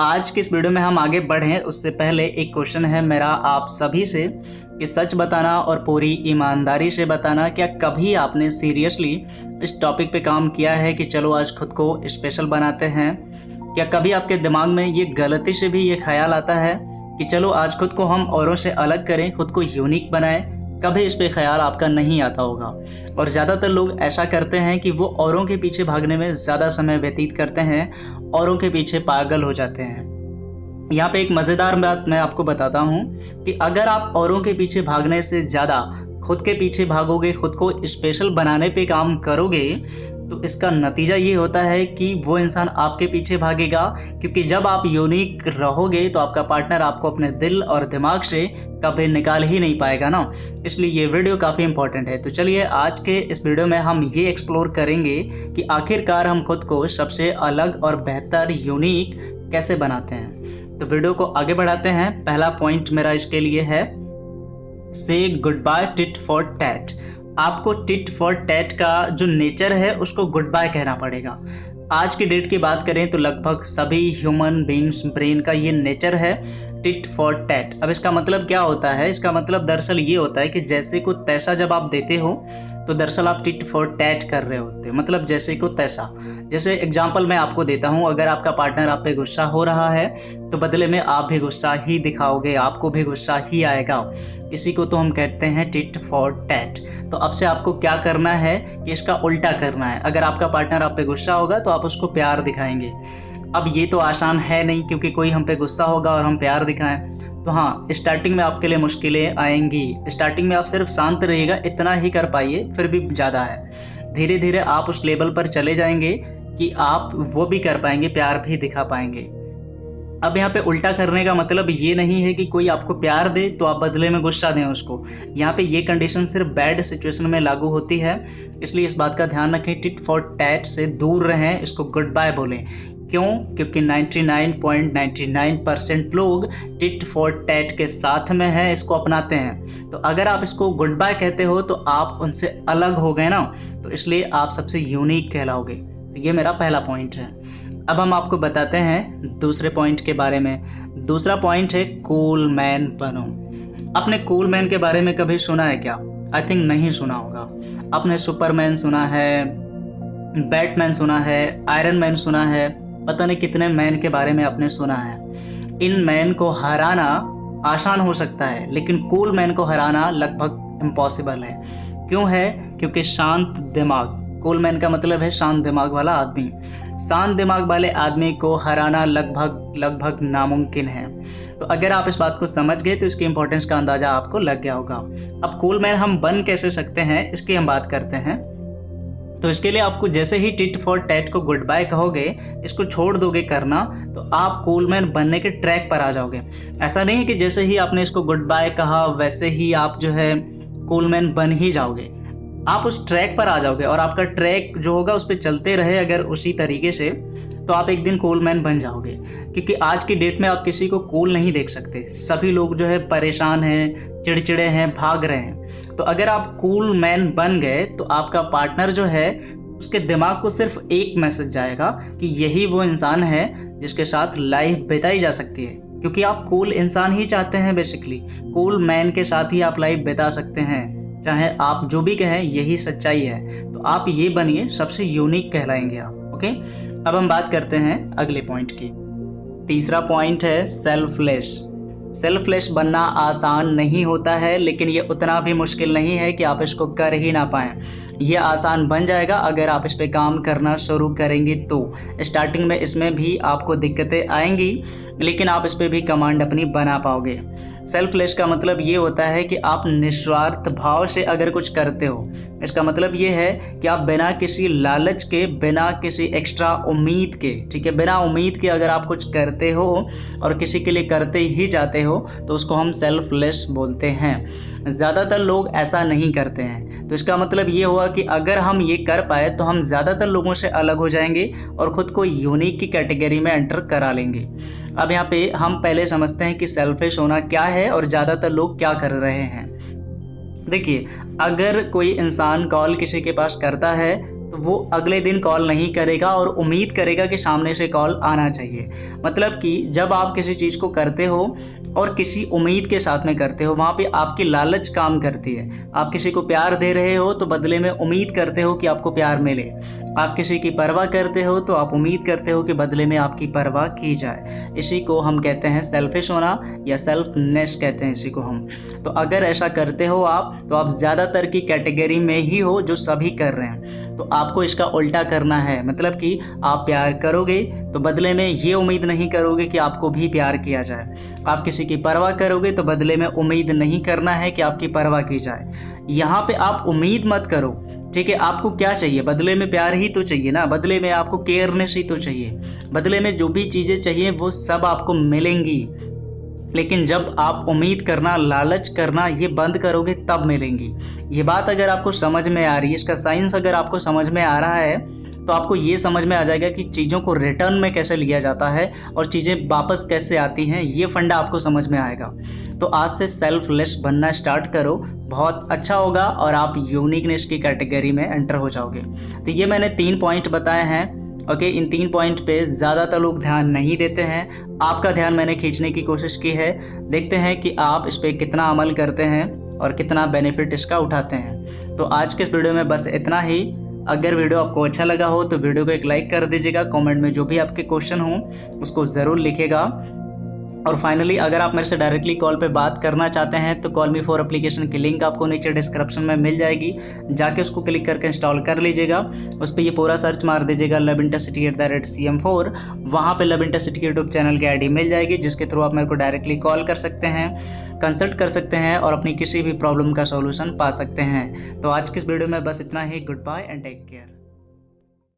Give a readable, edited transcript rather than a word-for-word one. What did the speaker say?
आज की इस वीडियो में हम आगे बढ़ें उससे पहले एक क्वेश्चन है मेरा आप सभी से कि सच बताना और पूरी ईमानदारी से बताना, क्या कभी आपने सीरियसली इस टॉपिक पे काम किया है कि चलो आज खुद को स्पेशल बनाते हैं? क्या कभी आपके दिमाग में ये गलती से भी ये ख्याल आता है कि चलो आज खुद को हम औरों से अलग करें, खुद को यूनिक बनाएं? कभी इस पे ख्याल आपका नहीं आता होगा। और ज़्यादातर लोग ऐसा करते हैं कि वो औरों के पीछे भागने में ज़्यादा समय व्यतीत करते हैं, औरों के पीछे पागल हो जाते हैं। यहाँ पे एक मज़ेदार बात मैं आपको बताता हूँ कि अगर आप औरों के पीछे भागने से ज़्यादा खुद के पीछे भागोगे, खुद को स्पेशल बनाने पे काम करोगे, तो इसका नतीजा ये होता है कि वो इंसान आपके पीछे भागेगा, क्योंकि जब आप यूनिक रहोगे तो आपका पार्टनर आपको अपने दिल और दिमाग से कभी निकाल ही नहीं पाएगा ना। इसलिए ये वीडियो काफ़ी इंपॉर्टेंट है। तो चलिए आज के इस वीडियो में हम ये एक्सप्लोर करेंगे कि आखिरकार हम खुद को सबसे अलग और बेहतर यूनिक कैसे बनाते हैं। तो वीडियो को आगे बढ़ाते हैं। पहला पॉइंट मेरा इसके लिए है, say goodbye tit for tat. आपको टिट फॉर टैट का जो नेचर है उसको गुड बाय कहना पड़ेगा। आज की डेट की बात करें तो लगभग सभी ह्यूमन बीइंग्स ब्रेन का ये नेचर है, टिट फॉर टैट। अब इसका मतलब क्या होता है? इसका मतलब दरअसल ये होता है कि जैसे को तैसा जब आप देते हो तो दरअसल आप टिट फॉर टैट कर रहे होते हो, मतलब जैसे को तैसा। जैसे एग्जांपल मैं आपको देता हूँ, अगर आपका पार्टनर आप पे गुस्सा हो रहा है तो बदले में आप भी गुस्सा ही दिखाओगे, आपको भी गुस्सा ही आएगा। इसी को तो हम कहते हैं टिट फॉर टैट। तो अब से आपको क्या करना है कि इसका उल्टा करना है। अगर आपका पार्टनर आप पे गुस्सा होगा तो आप उसको प्यार दिखाएंगे। अब ये तो आसान है नहीं, क्योंकि कोई हम पे गुस्सा होगा और हम प्यार दिखाएं तो हाँ, स्टार्टिंग में आपके लिए मुश्किलें आएंगी। स्टार्टिंग में आप सिर्फ शांत रहिएगा, इतना ही कर पाइए, फिर भी ज़्यादा है। धीरे धीरे आप उस लेवल पर चले जाएंगे कि आप वो भी कर पाएंगे, प्यार भी दिखा पाएंगे। अब यहाँ पे उल्टा करने का मतलब ये नहीं है कि कोई आपको प्यार दे तो आप बदले में गुस्सा दें उसको। यहाँ पे ये कंडीशन सिर्फ बैड सिचुएशन में लागू होती है, इसलिए इस बात का ध्यान रखें। टिट फॉर टैट से दूर रहें, इसको गुड बाय बोलें। क्यों? क्योंकि 99.99% लोग टिट फॉर टैट के साथ में हैं, इसको अपनाते हैं। तो अगर आप इसको गुड बाय कहते हो तो आप उनसे अलग हो गए ना, तो इसलिए आप सबसे यूनिक कहलाओगे। तो ये मेरा पहला पॉइंट है। अब हम आपको बताते हैं दूसरे पॉइंट के बारे में। दूसरा पॉइंट है कूल मैन बनो। आपने कूल मैन के बारे में कभी सुना है क्या? आई थिंक नहीं सुना होगा। आपने सुपरमैन सुना है, बैटमैन सुना है, आयरन मैन सुना है, पता नहीं कितने मैन के बारे में आपने सुना है। इन मैन को हराना आसान हो सकता है, लेकिन कूल मैन को हराना लगभग इम्पॉसिबल है। क्यों है? क्योंकि शांत दिमाग, कूल मैन का मतलब है शांत दिमाग वाला आदमी। शांत दिमाग वाले आदमी को हराना लगभग नामुमकिन है। तो अगर आप इस बात को समझ गए तो इसकी इंपॉर्टेंस का अंदाजा आपको लग गया होगा। अब कूल मैन हम बन कैसे सकते हैं, इसकी हम बात करते हैं। तो इसके लिए आपको जैसे ही टिट फॉर टैट को गुड बाय कहोगे, इसको छोड़ दोगे करना, तो आप कूल मैन बनने के ट्रैक पर आ जाओगे। ऐसा नहीं है कि जैसे ही आपने इसको गुड बाय कहा वैसे ही आप जो है कूल मैन बन ही जाओगे। आप उस ट्रैक पर आ जाओगे और आपका ट्रैक जो होगा उस पर चलते रहे अगर उसी तरीके से, तो आप एक दिन कूल मैन बन जाओगे। क्योंकि आज की डेट में आप किसी को कूल नहीं देख सकते, सभी लोग जो है परेशान हैं, चिड़चिड़े हैं, भाग रहे हैं। तो अगर आप कूल मैन बन गए तो आपका पार्टनर जो है उसके दिमाग को सिर्फ एक मैसेज जाएगा कि यही वो इंसान है जिसके साथ लाइफ बिताई जा सकती है। क्योंकि आप कूल इंसान ही चाहते हैं, बेसिकली कूल मैन के साथ ही आप लाइफ बिता सकते हैं, चाहे आप जो भी कहें, यही सच्चाई है। तो आप ये बनिए, सबसे यूनिक कहलाएंगे आप। ओके, अब हम बात करते हैं अगले पॉइंट की। तीसरा पॉइंट है सेल्फलेस। सेल्फलेस बनना आसान नहीं होता है, लेकिन ये उतना भी मुश्किल नहीं है कि आप इसको कर ही ना पाएँ। ये आसान बन जाएगा अगर आप इस पे काम करना शुरू करेंगे तो। स्टार्टिंग में इसमें भी आपको दिक्कतें आएंगी, लेकिन आप इस पे भी कमांड अपनी बना पाओगे। सेल्फलेस का मतलब ये होता है कि आप निस्वार्थ भाव से अगर कुछ करते हो। इसका मतलब ये है कि आप बिना किसी लालच के, बिना किसी एक्स्ट्रा उम्मीद के, ठीक है, बिना उम्मीद के अगर आप कुछ करते हो और किसी के लिए करते ही जाते हो तो उसको हम सेल्फलेस बोलते हैं। ज़्यादातर लोग ऐसा नहीं करते हैं। तो इसका मतलब ये हुआ कि अगर हम ये कर पाए तो हम ज़्यादातर लोगों से अलग हो जाएंगे और ख़ुद को यूनिक की कैटेगरी में एंटर करा लेंगे। अब यहाँ पे हम पहले समझते हैं कि सेल्फिश होना क्या है और ज़्यादातर लोग क्या कर रहे हैं। देखिए, अगर कोई इंसान कॉल किसी के पास करता है तो वो अगले दिन कॉल नहीं करेगा और उम्मीद करेगा कि सामने से कॉल आना चाहिए। मतलब कि जब आप किसी चीज़ को करते हो और किसी उम्मीद के साथ में करते हो, वहाँ पे आपकी लालच काम करती है। आप किसी को प्यार दे रहे हो तो बदले में उम्मीद करते हो कि आपको प्यार मिले। आप किसी की परवाह करते हो तो आप उम्मीद करते हो कि बदले में आपकी परवाह की जाए। इसी को हम कहते हैं सेल्फिश होना या सेल्फनेस कहते हैं इसी को हम। तो अगर ऐसा करते हो आप, तो आप ज़्यादातर की कैटेगरी में ही हो जो सभी कर रहे हैं। तो आपको इसका उल्टा करना है। मतलब कि आप प्यार करोगे तो बदले में ये उम्मीद नहीं करोगे कि आपको भी प्यार किया जाए। आप किसी की परवाह करोगे तो बदले में उम्मीद नहीं करना है कि आपकी परवाह की जाए। यहाँ पे आप उम्मीद मत करो, ठीक है। आपको क्या चाहिए? बदले में प्यार ही तो चाहिए ना, बदले में आपको केयरनेस ही तो चाहिए। बदले में जो भी चीज़ें चाहिए वो सब आपको मिलेंगी। लेकिन जब आप उम्मीद करना, लालच करना ये बंद करोगे तब मिलेंगी। ये बात अगर आपको समझ में आ रही है, इसका साइंस अगर आपको समझ में आ रहा है, तो आपको ये समझ में आ जाएगा कि चीज़ों को रिटर्न में कैसे लिया जाता है और चीज़ें वापस कैसे आती हैं। ये फंडा आपको समझ में आएगा। तो आज से सेल्फलेस बनना स्टार्ट करो, बहुत अच्छा होगा और आप यूनिकनेस की कैटेगरी में एंटर हो जाओगे। तो ये मैंने 3 पॉइंट बताए हैं। ओके, इन 3 पॉइंट पे ज़्यादातर लोग ध्यान नहीं देते हैं। आपका ध्यान मैंने खींचने की कोशिश की है। देखते हैं कि आप इस पर कितना अमल करते हैं और कितना बेनिफिट इसका उठाते हैं। तो आज के इस वीडियो में बस इतना ही। अगर वीडियो आपको अच्छा लगा हो तो वीडियो को एक लाइक कर दीजिएगा। कमेंट में जो भी आपके क्वेश्चन हो उसको ज़रूर लिखिएगा। और फाइनली अगर आप मेरे से डायरेक्टली कॉल पे बात करना चाहते हैं तो कॉल मी फॉर एप्लीकेशन की लिंक आपको नीचे डिस्क्रिप्शन में मिल जाएगी। जाके उसको क्लिक करके इंस्टॉल कर लीजिएगा। उस पर ये पूरा सर्च मार दीजिएगा lovintercity@cm4। वहाँ पे lovintercity यूट्यूब चैनल की आईडी मिल जाएगी, जिसके थ्रू आप मेरे को डायरेक्टली कॉल कर सकते हैं, कंसल्ट कर सकते हैं और अपनी किसी भी प्रॉब्लम का सॉल्यूशन पा सकते हैं। तो आज की इस वीडियो में बस इतना ही। Good bye and take care.